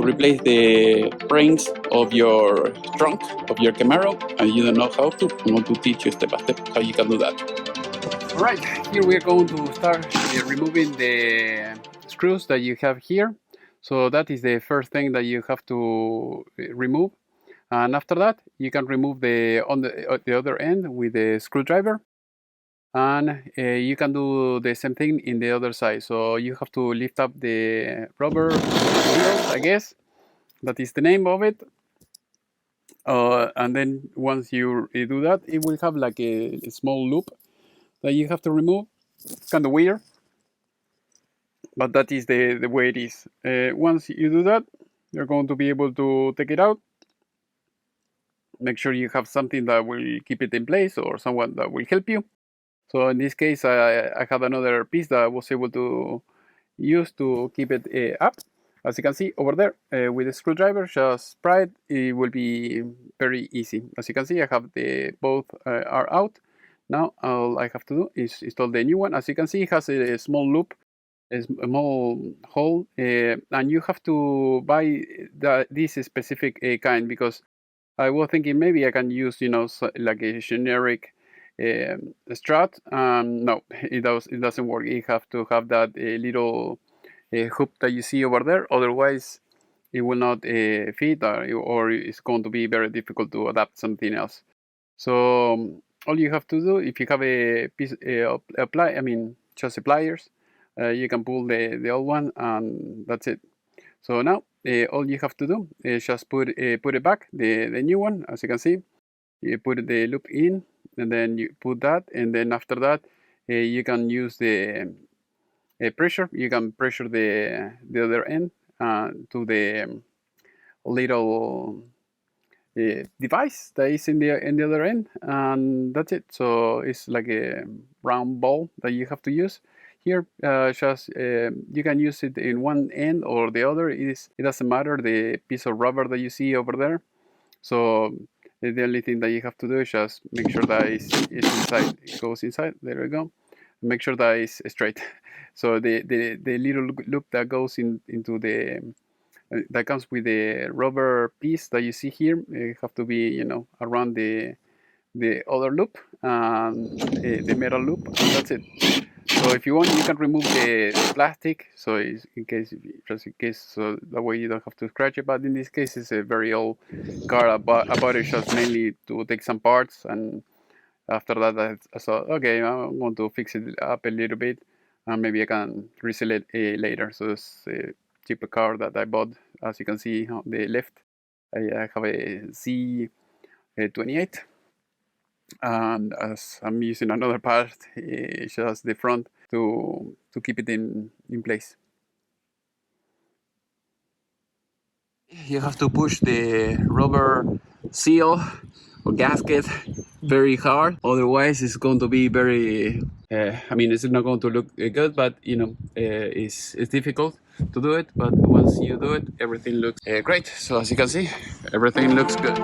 replace the rings of your trunk of your Camaro and you don't know how to, I'm going to teach you step by step how you can do that. Alright, here we are going to start removing the screws that you have here. So that is the first thing that you have to remove. And after that, you can remove the other end with the screwdriver. And you can do the same thing in the other side. So you have to lift up the rubber wheels, I guess. That is the name of it. And then once you do that, it will have like a small loop that you have to remove. It's kind of weird, but that is the way it is. Once you do that, you're going to be able to take it out. Make sure you have something that will keep it in place or someone that will help you. So in this case, I have another piece that I was able to use to keep it up. As you can see over there, with the screwdriver, just pry it. It will be very easy. As you can see, I have both are out. Now all I have to do is install the new one. As you can see, it has a small loop, a small hole, and you have to buy this specific kind, because I was thinking maybe I can use, like a generic strut. No, it doesn't work. You have to have that little hoop that you see over there. Otherwise, it will not fit, or it's going to be very difficult to adapt something else. So all you have to do, if you have a piece just pliers, you can pull the old one, and that's it. So now all you have to do is just put it back, the new one. As you can see, you put the loop in, and then you put that, and then after that you can use the pressure. You can pressure the other end to the little device that is in the other end, and that's it. So it's like a round ball that you have to use. Here, you can use it in one end or the other. It doesn't matter, the piece of rubber that you see over there. So the only thing that you have to do is just make sure that it's inside. It goes inside. There we go. Make sure that it's straight. So the little loop that goes into the that comes with the rubber piece that you see here, it have to be around the other loop and the metal loop, and that's it. So if you want, you can remove the plastic, so just in case, so that way you don't have to scratch it. But in this case, it's a very old car. I bought it just mainly to take some parts, and after that I thought, okay, I want to fix it up a little bit, and maybe I can resell it later. So it's a cheaper car that I bought. As you can see on the left, I have a Z28. And as I'm using another part, it's just the front to keep it in place. You have to push the rubber seal or gasket very hard, otherwise it's going to be very it's not going to look good, but it's difficult to do it. But once you do it, everything looks great. So as you can see, everything looks good.